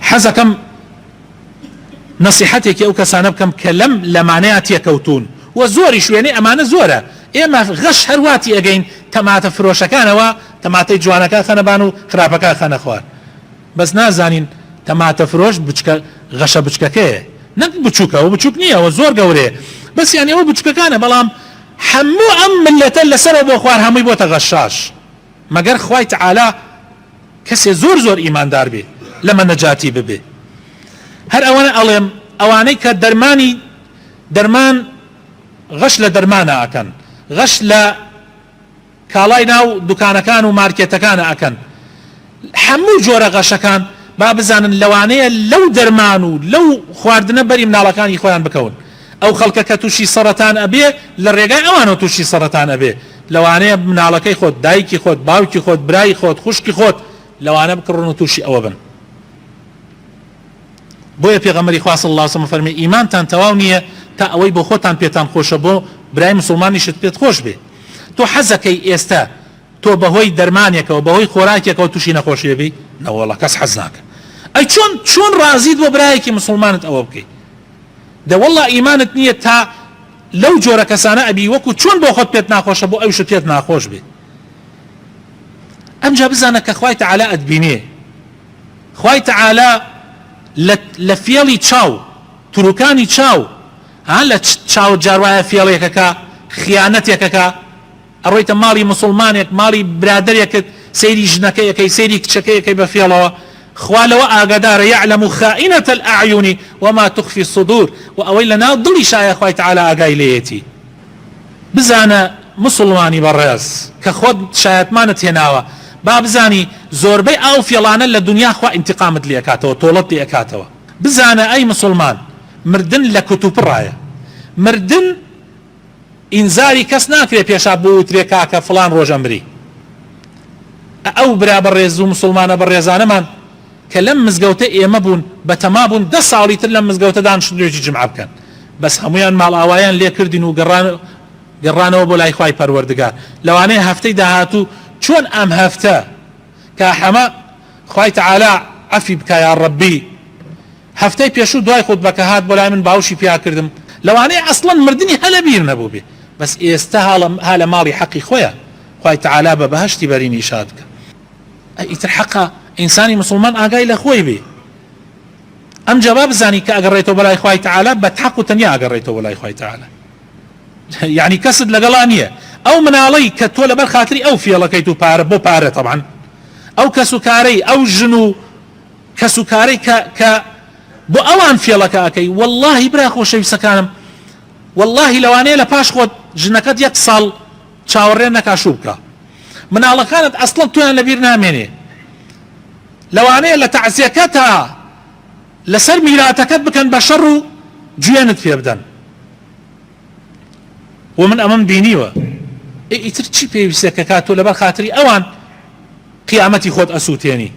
حەزەکەم نصيحتێکی ئەو کەسانە بکەم کە لەم لەمانەیە تێکەوتون و زۆری شوێنەی ئەمانە زۆرە. ئێمە غەش هەرواتی ئەگەین تەماتە فرۆشەکانەوە تەماتەی جوانەکە خەنەبان و خراپەکە خەنە خوار، بەس نازانین تەماتە فرۆش غەشە بچکەکەیە، نەک بچووکە و بچووک نییەوە زۆر گەورەیە، بەس یانی ئەوە بچکەکانە، بەڵام هەموو ئەم ملەتە لەسەرەوە بۆ خوار هەمووی بۆتە غەشاش، مەگەر خوای تەعالا کەسێ زۆر ئیماندار بێ لەمە نەجاتی ببێ. هەر ئەوانە ئەڵێم ئەوانەی کە دەرمان غەش لە دەرمانە ئەکەن، غەش لە کاڵای ناو دوکانەکان و مارکێتەکانە ئەکەن، هەموو جۆرە غەشەکان با بزانن لەوانەیە لەو دەرمان و لەو خواردنە بەری مناڵەکانی خۆیان بکەون. ئەو خەڵکە کە تووشی سەرەتان ئەبێ لە ڕێگای ئەوانە تووشی سەرەتان ئەبێ، لەوانەیە مناڵەکەی خۆت، دایکی خۆت، باوکی خۆت، برای خۆت، خوشکی خۆت لەوانە بکڕن و تووشی ئەوە بن. بۆیە پێغەمبەری خوا صلی الله علیه و سلم فەرمی ئیمانتان تەواو نییە تا ئەوەی بۆ خۆتان پێتان خۆشە بۆ برای مسلمانیشت پێت خۆش بێ. تۆ حەزەکەی ئێستا تۆ بەهۆی دەرمانێکەوە بەهۆی خۆراکێکەوە تووشی نەخۆشیە بی؟ نەوەڵڵا کەس حەز ناکە. ئەی چۆن ڕازیت بۆ برایەکی مسلمانت ئەوە بکەیت؟ دەوەڵڵا ئیمانت نییە تا لەو جۆرە کەسانە ئەبی وەکو چۆن بۆ خۆت پێت ناخۆشە بۆ ئەوشت پێت ناخۆش بێ. ئەمجا بزانە کە خوای تەعالا ئەتبینێ، خوای تەعالا لە فێڵی چاو تروکانی چاو لە چاو جاروایە فێڵێکەکە خیانەتێکەکە ئەڕۆیتە ماڵی مسلمانێک ماڵی برادەرێکت سەیری ژنەکەیەکەی سەیری کچەکەیەکەی بە فێڵەوە، خوا لەوە ئاگادارە یعلم خائینەة الأعیون وما تخفی الصدور، و ئەوەی لە ناو دڵی شایە خوای تەعالا ئاگای لێیەتی. بزانە مسلمانی بەڕێز کە خۆت شایەتمانت هێناوە، با بزانی زۆربەی ئەو فێڵانە لە دنیا خوا ئینتقامت لێ ئەکاتەوە، تۆڵەت لێ ئەکاتەوە. بزانە ئەی مسلمان مردن لە کتوپڕایە، مردن ئینزاری کەس ناکرێت پێشا بۆ وترێ کاکە فڵان ڕۆژە مری. ئەو برا بەڕێز و مسلمانە بەڕێزانەمان کە لەم مزگەوتە ئێمە بوون بەتەما بوون 10 ساڵی تر لەم مزگەوتە دانیشتنوێژی جمعە بکەن، بەس هەمویان ماڵ ئاوایان لێ کردین و گەڕانەوە بۆ لای خوای پەروەردگار. لەوانەیە هەفتەی داهاتوو چۆن ئەم هەفتە کە حەمە خوای تەعالا عەفی بکە یا ڕەبی، هەفتەی پێشوو دوای خودبەکە هات بۆ لای من باوشی پیا کردم، لەوانەیە ئەسڵەن مردنی هەلە بیر نەبوو بێ، بەس ئێستا ها لە ماڵی حەقی خۆیە، خوای تەعالا بە بەهەشتی بەرینی شاد بکە. ئیتر حەقا ئینسانی مسلمان ئاگای لە خۆی بێ. ئەم جەواب بزانی کە ئەگەڕێتەوە بەلای خوای تەعالا بە حەق و تەنیا ئەگەڕێتەوە بەلای خوای تەعالا، یعنی کەست لەگەڵا نییە. ئەو مناڵەی کە تۆ لەبەر خاتری ئەو فێڵەکەیت و پارە بۆ پارە طبعا، ئەو کەسوکارەی ئەو ژن و کەسوکارەی کە بۆ ئەوان فێڵەکە ئەەکەی، واللهی برا خۆشەویستەکانم، واللهی لەوانەیە لە پاش خۆت ژنەکەت 1 ساڵ چاوەڕێ نەکاشوو بکە، مناڵەکانت ئەسڵەن تۆیان لەبیر نامێنێ، لەوانەیە لە تەعزیەکەتە لەسەر میراتەکەت بکەن بە شەڕ و گوێنت پێ بدەن. و من ئەمەم بینیوە. ئیتر چی پێویستە کە کاتۆ لەبەر خاتری ئەوان قیامەتی خۆت ئەسووتێنی؟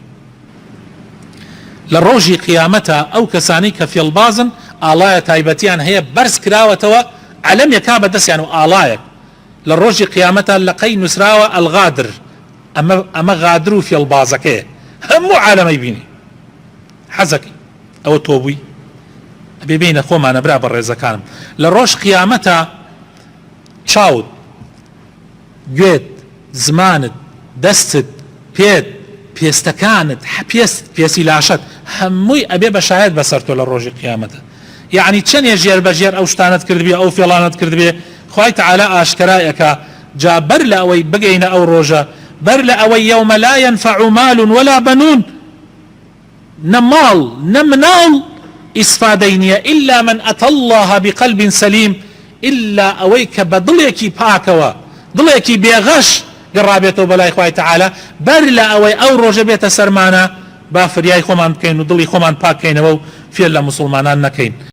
لە ڕۆژی قیامەتە ئەو کەسانی کە فێڵبازن ئاڵایە تایبەتیان هەیە بەرز کراوەتەوە عەلەمێکا بەدەستیان و ئاڵایەک لە ڕۆژی قیامەتە لەقەی نووسراوە ئەلغادر، ئەمە غادر و فێڵبازەکەیە، هەموو عالەمەی بینی. حەزەکەی ئەوە تۆ بووی؟ ئەبێ بینە خۆمانە برا بە ڕێزەکانم، لە ڕۆژ قیامەتە چاوت، گوێت، زمانت، دەستت، پێت، پێستەکانت، پێسی لاشت هەمووی ئەبێ بە شایەت بەسەر تۆ لە ڕۆژی قیامەتە. یعنی چەندێ ژێر بەژێر ئەو شتانت کردبێ ئەو فێڵانت کردبێ، خوای تەعالا ئاشکرایەکە جا بەر لە ئەوەی بگەینە ئەو ڕۆژە، بەر لە ئەوەی یەومە لا ينفع مال ولا بنون، نە ماڵ نە مناڵ ئیسفادەی نییە إلا من أتى الله بقلب سليم، إلا ئەوەی کە بە دڵێکی پاکەوە، دڵێکی بێغەش گەڕابێتەوە بەلای خوای تەعالا، بەر لە ئەوەی ئەو ڕۆژە بێتە سەرمانە با فریای خۆمان بکەین و دڵی خۆمان پاکەینەوە و فێر لە مسلمانان نەکەین.